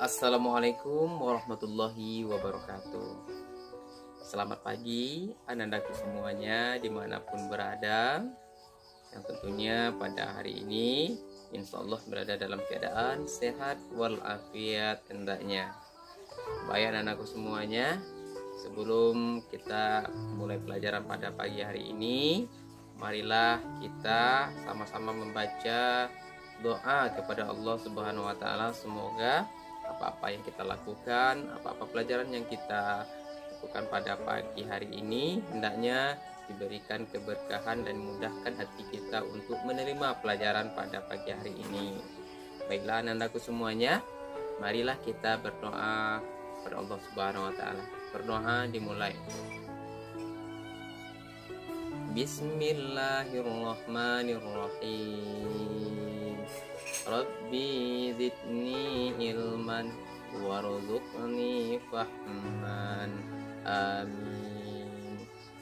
Assalamualaikum warahmatullahi wabarakatuh. Selamat pagi anandaku semuanya dimanapun berada. Yang tentunya pada hari ini insya Allah berada dalam keadaan sehat walafiat hendaknya. Baik anakku semuanya, sebelum kita mulai pelajaran pada pagi hari ini, marilah kita sama-sama membaca doa kepada Allah Subhanahu wa taala. Semoga apa-apa yang kita lakukan, apa-apa pelajaran yang kita lakukan pada pagi hari ini hendaknya diberikan keberkahan dan mudahkan hati kita untuk menerima pelajaran pada pagi hari ini. Baiklah anandaku semuanya, marilah kita berdoa kepada Allah Subhanahu wa taala. Berdoa dimulai. Bismillahirrahmanirrahim. Rabbi zidni ilman warzuqni fahman. Amin.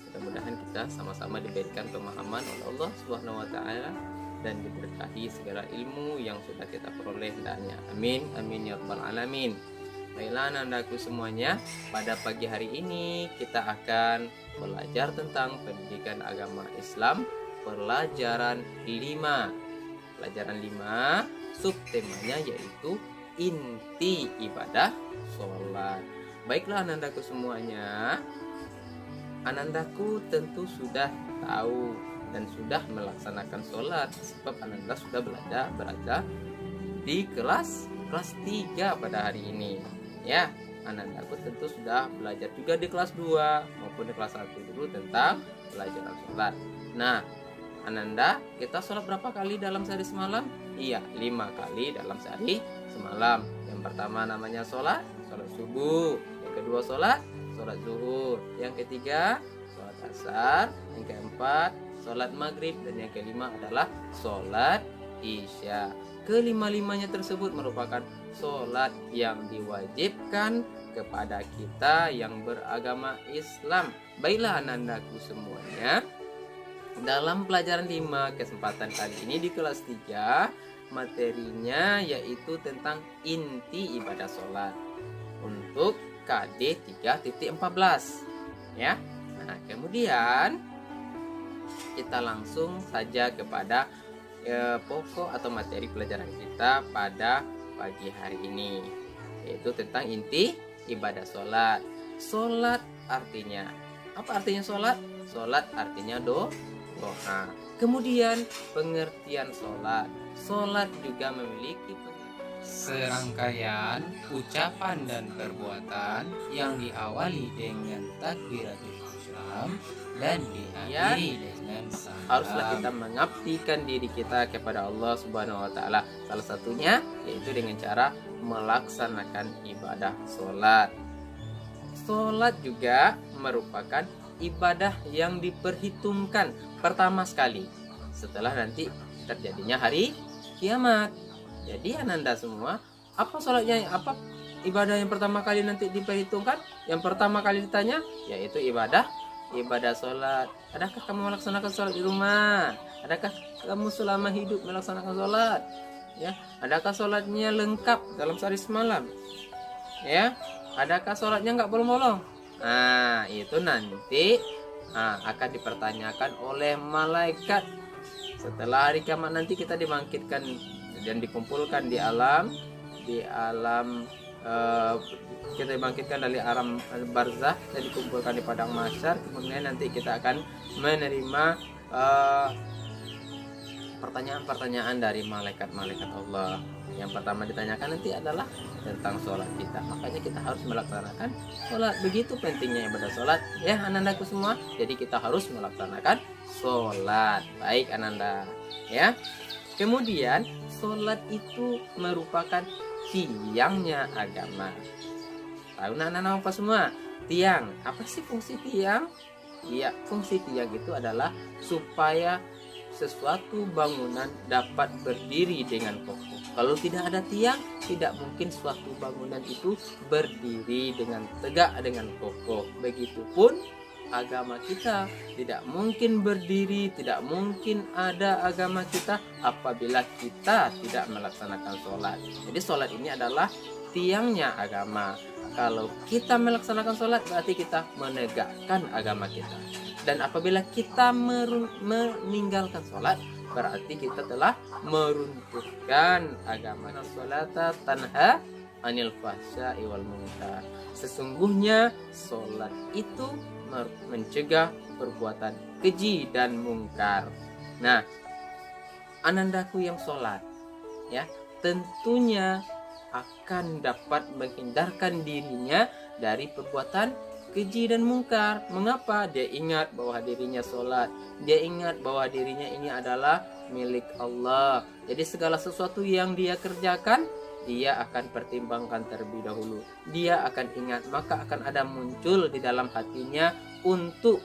Mudah-mudahan kita sama-sama diberikan pemahaman oleh Allah Subhanahu wa taala dan diberkahi segala ilmu yang sudah kita peroleh hendaknya. Amin. Amin ya rabbal alamin. Baiklah anandaku semuanya, pada pagi hari ini kita akan belajar tentang pendidikan agama Islam, pelajaran 5. Pelajaran 5 subtemanya yaitu inti ibadah sholat. Baiklah anandaku semuanya, anandaku tentu sudah tahu dan sudah melaksanakan sholat, sebab ananda sudah berada di kelas 3 pada hari ini. Ya, anandaku tentu sudah belajar juga di kelas 2 maupun di kelas 1 dulu tentang pelajaran sholat. Nah, ananda, kita sholat berapa kali dalam sehari semalam? Iya, 5 kali dalam sehari semalam. Yang pertama namanya sholat subuh. Yang kedua sholat zuhur. Yang ketiga sholat asar. Yang keempat sholat maghrib. Dan yang kelima adalah sholat isya. Kelima-limanya tersebut merupakan sholat yang diwajibkan kepada kita yang beragama Islam. Baiklah anandaku semuanya, dalam pelajaran 5 kesempatan kali ini di kelas 3, materinya yaitu tentang inti ibadah sholat untuk KD 3.14 ya. Nah, kemudian kita langsung saja kepada pokok atau materi pelajaran kita pada pagi hari ini, yaitu tentang inti ibadah sholat. Sholat artinya apa? Artinya sholat? Sholat artinya doa. Kemudian pengertian sholat. Sholat juga memiliki serangkaian ucapan dan perbuatan yang diawali dengan takbiratul ihram dan diakhiri dengan salam. Haruslah kita mengabdikan diri kita kepada Allah Subhanahu wa taala. Salah satunya yaitu dengan cara melaksanakan ibadah sholat. Sholat juga merupakan ibadah yang diperhitungkan pertama sekali setelah nanti terjadinya hari kiamat. Jadi ananda semua, apa sholatnya, apa ibadah yang pertama kali nanti diperhitungkan? Yang pertama kali ditanya yaitu ibadah sholat. Adakah kamu melaksanakan sholat di rumah? Adakah kamu selama hidup melaksanakan sholat? Ya, adakah sholatnya lengkap dalam sehari semalam? Ya, adakah sholatnya nggak bolong-bolong? Nah, itu nanti akan dipertanyakan oleh malaikat setelah hari kiamat. Nanti kita dibangkitkan dan dikumpulkan di alam kita dibangkitkan dari alam barzah dan dikumpulkan di padang mahsyar. Kemudian nanti kita akan menerima pertanyaan-pertanyaan dari malaikat-malaikat Allah. Yang pertama ditanyakan nanti adalah tentang sholat kita. Makanya kita harus melaksanakan sholat. Begitu pentingnya ibadah sholat ya anandaku semua. Jadi kita harus melaksanakan sholat. Baik ananda ya. Kemudian sholat itu merupakan tiangnya agama. Tahu anak-anak apa semua? Tiang. Apa sih fungsi tiang? Ya, fungsi tiang itu adalah supaya sesuatu bangunan dapat berdiri dengan kokoh. Kalau tidak ada tiang, tidak mungkin suatu bangunan itu berdiri dengan tegak, dengan kokoh. Begitupun agama kita tidak mungkin berdiri, tidak mungkin ada agama kita apabila kita tidak melaksanakan sholat. Jadi sholat ini adalah tiangnya agama. Kalau kita melaksanakan sholat berarti kita menegakkan agama kita. Dan apabila kita meninggalkan sholat berarti kita telah meruntuhkan agama. Sholata tanha anil fahsya'i wal munkar. Sesungguhnya sholat itu mencegah perbuatan keji dan mungkar. Nah, anandaku yang sholat, ya, tentunya akan dapat menghindarkan dirinya dari perbuatan keji dan mungkar. Mengapa? Dia ingat bahwa dirinya sholat, dia ingat bahwa dirinya ini adalah milik Allah. Jadi segala sesuatu yang dia kerjakan, dia akan pertimbangkan terlebih dahulu. Dia akan ingat, maka akan ada muncul di dalam hatinya untuk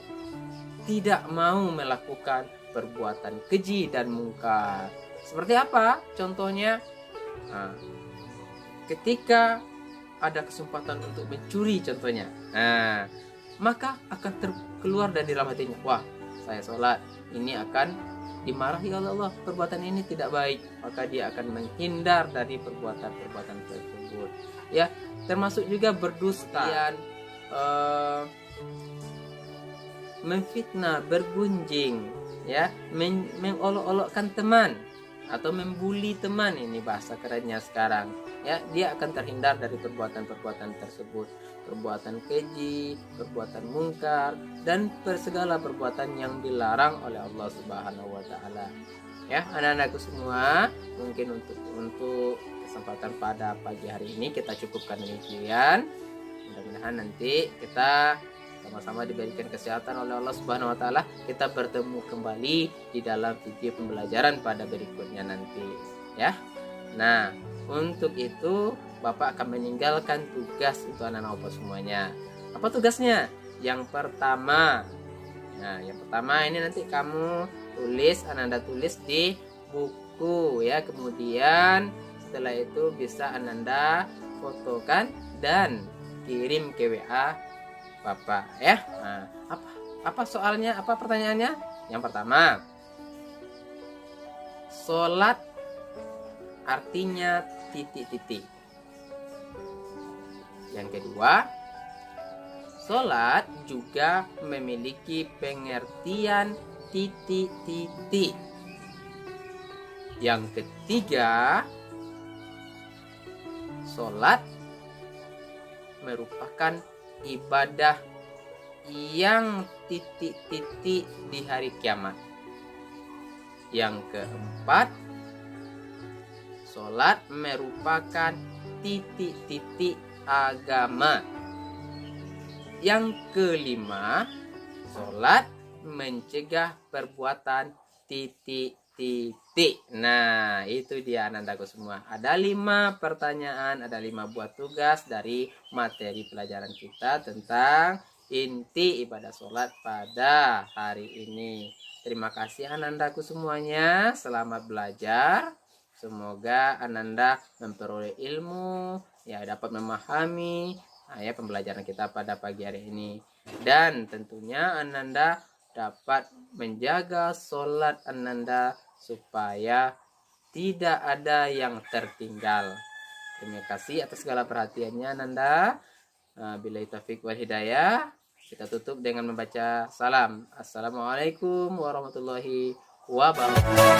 tidak mau melakukan perbuatan keji dan mungkar. Seperti apa? Contohnya, ketika ada kesempatan untuk mencuri contohnya, maka akan keluar dari dalam hatinya, wah, saya sholat, ini akan dimarahi oleh Allah, perbuatan ini tidak baik, maka dia akan menghindar dari perbuatan-perbuatan tersebut. Ya, termasuk juga berdusta, memfitnah, bergunjing, ya, mengolok-olokkan teman atau membuli teman, ini bahasa kerennya sekarang, ya, dia akan terhindar dari perbuatan-perbuatan tersebut, perbuatan keji, perbuatan mungkar, dan segala perbuatan yang dilarang oleh Allah Subhanahu wa taala. Ya, anak-anakku semua, mungkin untuk kesempatan pada pagi hari ini kita cukupkan demikian. Mudah-mudahan nanti kita sama-sama diberikan kesehatan oleh Allah Subhanahu wa taala. Kita bertemu kembali di dalam video pembelajaran pada berikutnya nanti, ya. Nah, untuk itu Bapak akan meninggalkan tugas untuk anak-anak Bapak semuanya. Apa tugasnya? Yang pertama. Nah, yang pertama ini nanti kamu tulis, Ananda tulis di buku, ya. Kemudian setelah itu bisa Ananda fotokan dan kirim ke WA Bapak, ya. Nah, apa soalnya? Apa pertanyaannya? Yang pertama, sholat artinya titik-titik. Yang kedua, sholat juga memiliki pengertian titik-titik. Yang ketiga, sholat merupakan ibadah yang titik-titik di hari kiamat. Yang keempat, sholat merupakan titik-titik agama. Yang kelima, sholat mencegah perbuatan titik-titik. Nah, itu dia anandaku semua. Ada 5 pertanyaan, ada 5 buah tugas dari materi pelajaran kita tentang inti ibadah sholat pada hari ini. Terima kasih anandaku semuanya. Selamat belajar. Semoga ananda memperoleh ilmu, ya, dapat memahami ya pembelajaran kita pada pagi hari ini. Dan tentunya ananda dapat menjaga sholat ananda supaya tidak ada yang tertinggal. Terima kasih atas segala perhatiannya ananda. Billahi taufiq wal hidayah. Kita tutup dengan membaca salam. Assalamualaikum warahmatullahi wabarakatuh.